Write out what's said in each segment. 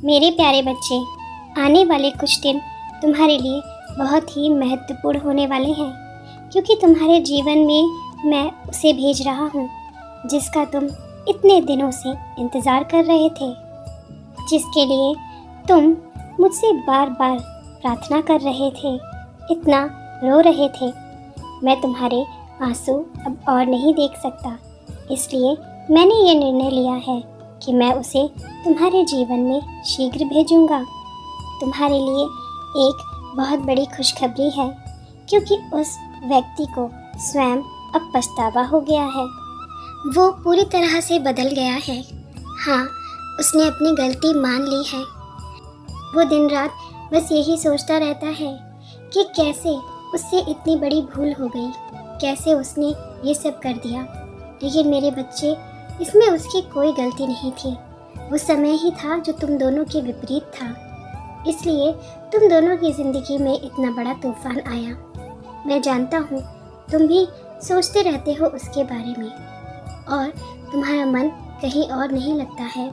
मेरे प्यारे बच्चे, आने वाले कुछ दिन तुम्हारे लिए बहुत ही महत्वपूर्ण होने वाले हैं, क्योंकि तुम्हारे जीवन में मैं उसे भेज रहा हूँ जिसका तुम इतने दिनों से इंतज़ार कर रहे थे, जिसके लिए तुम मुझसे बार बार प्रार्थना कर रहे थे, इतना रो रहे थे। मैं तुम्हारे आंसू अब और नहीं देख सकता, इसलिए मैंने ये निर्णय लिया है कि मैं उसे तुम्हारे जीवन में शीघ्र भेजूंगा। तुम्हारे लिए एक बहुत बड़ी खुशखबरी है, क्योंकि उस व्यक्ति को स्वयं अब पछतावा हो गया है। वो पूरी तरह से बदल गया है। हाँ, उसने अपनी गलती मान ली है। वो दिन रात बस यही सोचता रहता है कि कैसे उससे इतनी बड़ी भूल हो गई, कैसे उसने ये सब कर दिया। लेकिन मेरे बच्चे, इसमें उसकी कोई गलती नहीं थी। वो समय ही था जो तुम दोनों के विपरीत था, इसलिए तुम दोनों की ज़िंदगी में इतना बड़ा तूफान आया। मैं जानता हूँ तुम भी सोचते रहते हो उसके बारे में, और तुम्हारा मन कहीं और नहीं लगता है।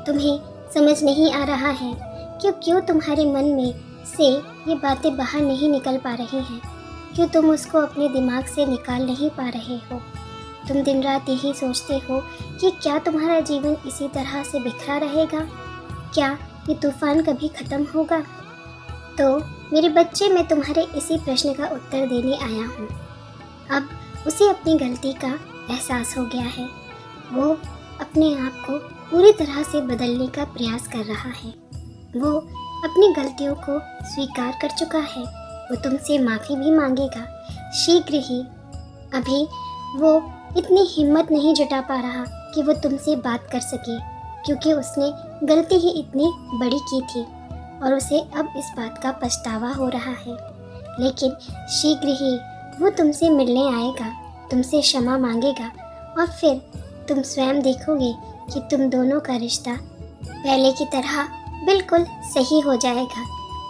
तुम्हें समझ नहीं आ रहा है कि क्यों तुम्हारे मन में से ये बातें बाहर नहीं निकल पा रही हैं, क्यों तुम उसको अपने दिमाग से निकाल नहीं पा रहे हो। तुम दिन रात यही सोचते हो कि क्या तुम्हारा जीवन इसी तरह से बिखरा रहेगा, क्या ये तूफान कभी ख़त्म होगा। तो मेरे बच्चे, मैं तुम्हारे इसी प्रश्न का उत्तर देने आया हूँ। अब उसे अपनी गलती का एहसास हो गया है। वो अपने आप को पूरी तरह से बदलने का प्रयास कर रहा है। वो अपनी गलतियों को स्वीकार कर चुका है। वो तुमसे माफ़ी भी मांगेगा शीघ्र ही। अभी वो इतनी हिम्मत नहीं जुटा पा रहा कि वो तुमसे बात कर सके, क्योंकि उसने गलती ही इतनी बड़ी की थी और उसे अब इस बात का पछतावा हो रहा है। लेकिन शीघ्र ही वो तुमसे मिलने आएगा, तुमसे क्षमा मांगेगा, और फिर तुम स्वयं देखोगे कि तुम दोनों का रिश्ता पहले की तरह बिल्कुल सही हो जाएगा,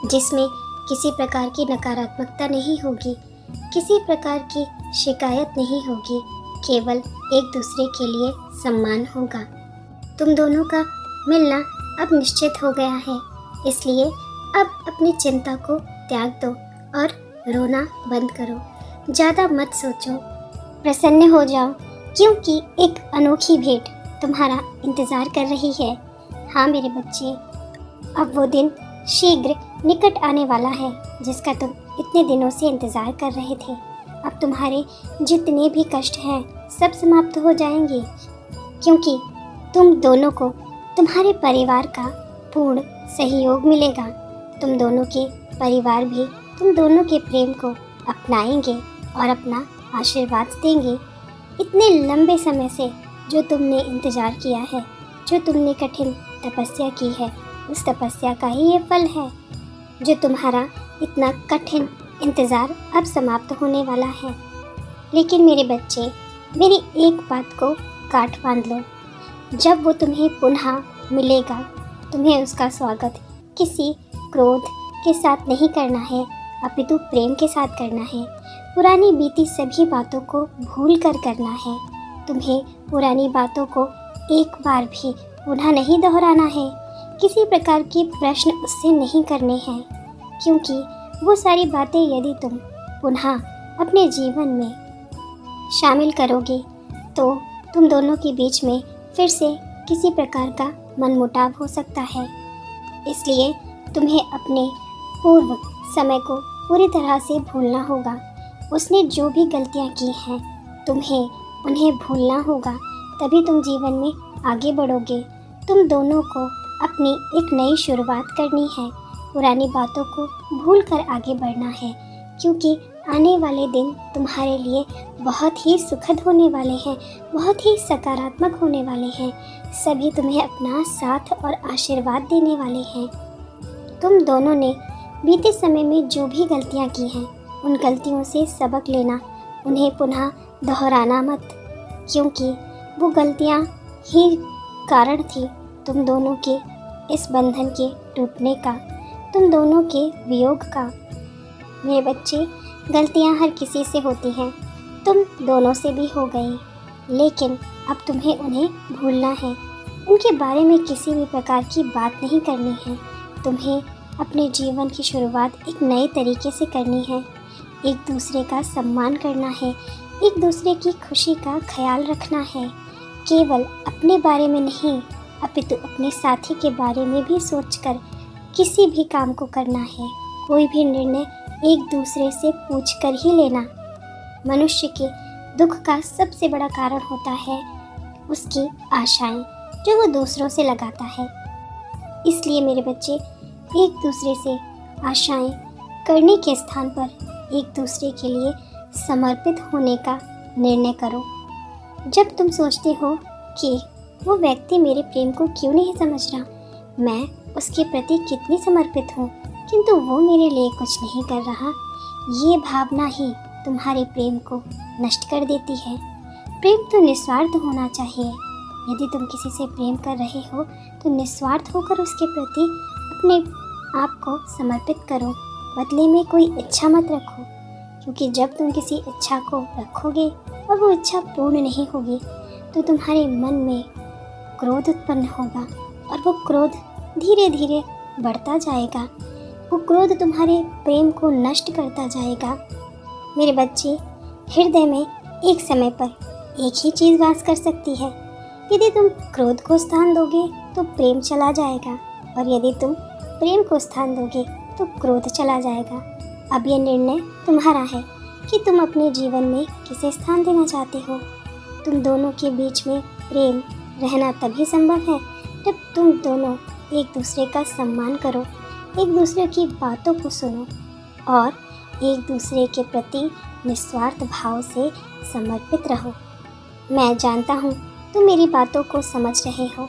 जिसमें किसी प्रकार की नकारात्मकता नहीं होगी, किसी प्रकार की शिकायत नहीं होगी, केवल एक दूसरे के लिए सम्मान होगा। तुम दोनों का मिलना अब निश्चित हो गया है, इसलिए अब अपनी चिंता को त्याग दो और रोना बंद करो। ज़्यादा मत सोचो, प्रसन्न हो जाओ, क्योंकि एक अनोखी भेंट तुम्हारा इंतज़ार कर रही है। हाँ मेरे बच्चे, अब वो दिन शीघ्र निकट आने वाला है जिसका तुम इतने दिनों से इंतज़ार कर रहे थे। अब तुम्हारे जितने भी कष्ट हैं सब समाप्त हो जाएंगे, क्योंकि तुम दोनों को तुम्हारे परिवार का पूर्ण सहयोग मिलेगा। तुम दोनों के परिवार भी तुम दोनों के प्रेम को अपनाएंगे और अपना आशीर्वाद देंगे। इतने लंबे समय से जो तुमने इंतज़ार किया है, जो तुमने कठिन तपस्या की है, उस तपस्या का ही ये फल है। जो तुम्हारा इतना कठिन इंतज़ार अब समाप्त होने वाला है। लेकिन मेरे बच्चे, मेरी एक बात को गांठ बांध लो, जब वो तुम्हें पुनः मिलेगा, तुम्हें उसका स्वागत किसी क्रोध के साथ नहीं करना है, अपितु प्रेम के साथ करना है। पुरानी बीती सभी बातों को भूल कर करना है। तुम्हें पुरानी बातों को एक बार भी पुनः नहीं दोहराना है। किसी प्रकार के प्रश्न उससे नहीं करने हैं, क्योंकि वो सारी बातें यदि तुम पुनः अपने जीवन में शामिल करोगे तो तुम दोनों के बीच में फिर से किसी प्रकार का मनमुटाव हो सकता है। इसलिए तुम्हें अपने पूर्व समय को पूरी तरह से भूलना होगा। उसने जो भी गलतियाँ की हैं, तुम्हें उन्हें भूलना होगा, तभी तुम जीवन में आगे बढ़ोगे। तुम दोनों को अपनी एक नई शुरुआत करनी है, पुरानी बातों को भूल कर आगे बढ़ना है, क्योंकि आने वाले दिन तुम्हारे लिए बहुत ही सुखद होने वाले हैं, बहुत ही सकारात्मक होने वाले हैं। सभी तुम्हें अपना साथ और आशीर्वाद देने वाले हैं। तुम दोनों ने बीते समय में जो भी गलतियाँ की हैं, उन गलतियों से सबक लेना, उन्हें पुनः दोहराना मत, क्योंकि वो गलतियाँ ही कारण थी तुम दोनों के इस बंधन के टूटने का, तुम दोनों के वियोग का। मेरे बच्चे, गलतियाँ हर किसी से होती हैं, तुम दोनों से भी हो गई, लेकिन अब तुम्हें उन्हें भूलना है। उनके बारे में किसी भी प्रकार की बात नहीं करनी है। तुम्हें अपने जीवन की शुरुआत एक नए तरीके से करनी है। एक दूसरे का सम्मान करना है, एक दूसरे की खुशी का ख्याल रखना है। केवल अपने बारे में नहीं, अपितु अपने साथी के बारे में भी सोचकर किसी भी काम को करना है। कोई भी निर्णय एक दूसरे से पूछकर ही लेना। मनुष्य के दुख का सबसे बड़ा कारण होता है उसकी आशाएं जो वो दूसरों से लगाता है। इसलिए मेरे बच्चे, एक दूसरे से आशाएं करने के स्थान पर एक दूसरे के लिए समर्पित होने का निर्णय करो। जब तुम सोचते हो कि वो व्यक्ति मेरे प्रेम को क्यों नहीं समझ रहा, मैं उसके प्रति कितनी समर्पित हूँ किंतु वो मेरे लिए कुछ नहीं कर रहा, ये भावना ही तुम्हारे प्रेम को नष्ट कर देती है। प्रेम तो निस्वार्थ होना चाहिए। यदि तुम किसी से प्रेम कर रहे हो तो निस्वार्थ होकर उसके प्रति अपने आप को समर्पित करो। बदले में कोई इच्छा मत रखो, क्योंकि जब तुम किसी इच्छा को रखोगे और वो इच्छा पूर्ण नहीं होगी तो तुम्हारे मन में क्रोध उत्पन्न होगा और वो क्रोध धीरे धीरे बढ़ता जाएगा। वो क्रोध तुम्हारे प्रेम को नष्ट करता जाएगा। मेरे बच्चे, हृदय में एक समय पर एक ही चीज़ वास कर सकती है। यदि तुम क्रोध को स्थान दोगे तो प्रेम चला जाएगा, और यदि तुम प्रेम को स्थान दोगे तो क्रोध चला जाएगा। अब यह निर्णय तुम्हारा है कि तुम अपने जीवन में किसे स्थान देना चाहते हो। तुम दोनों के बीच में प्रेम रहना तभी संभव है जब तुम दोनों एक दूसरे का सम्मान करो, एक दूसरे की बातों को सुनो और एक दूसरे के प्रति निस्वार्थ भाव से समर्पित रहो। मैं जानता हूँ तुम मेरी बातों को समझ रहे हो,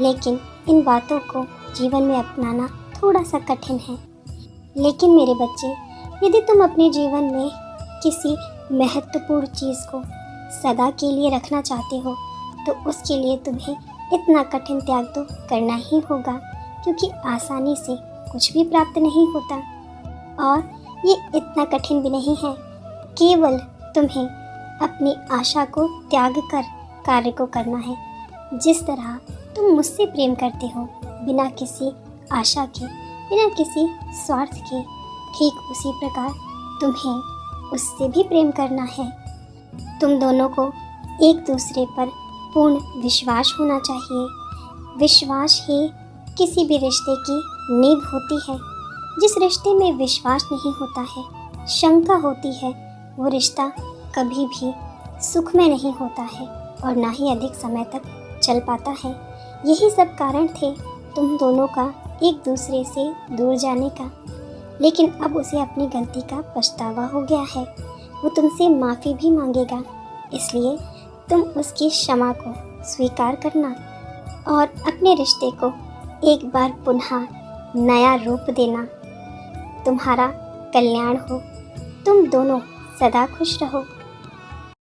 लेकिन इन बातों को जीवन में अपनाना थोड़ा सा कठिन है। लेकिन मेरे बच्चे, यदि तुम अपने जीवन में किसी महत्वपूर्ण चीज़ को सदा के लिए रखना चाहते हो तो उसके लिए तुम्हें इतना कठिन त्याग तो करना ही होगा, क्योंकि आसानी से कुछ भी प्राप्त नहीं होता और ये इतना कठिन भी नहीं है। केवल तुम्हें अपनी आशा को त्याग कर कार्य को करना है। जिस तरह तुम मुझसे प्रेम करते हो बिना किसी आशा के, बिना किसी स्वार्थ के, ठीक उसी प्रकार तुम्हें उससे भी प्रेम करना है। तुम दोनों को एक दूसरे पर पूर्ण विश्वास होना चाहिए। विश्वास ही किसी भी रिश्ते की नींव होती है। जिस रिश्ते में विश्वास नहीं होता है, शंका होती है, वो रिश्ता कभी भी सुखमय नहीं होता है और ना ही अधिक समय तक चल पाता है। यही सब कारण थे तुम दोनों का एक दूसरे से दूर जाने का। लेकिन अब उसे अपनी गलती का पछतावा हो गया है। वो तुमसे माफ़ी भी मांगेगा, इसलिए तुम उसकी क्षमा को स्वीकार करना और अपने रिश्ते को एक बार पुनः नया रूप देना। तुम्हारा कल्याण हो। तुम दोनों सदा खुश रहो।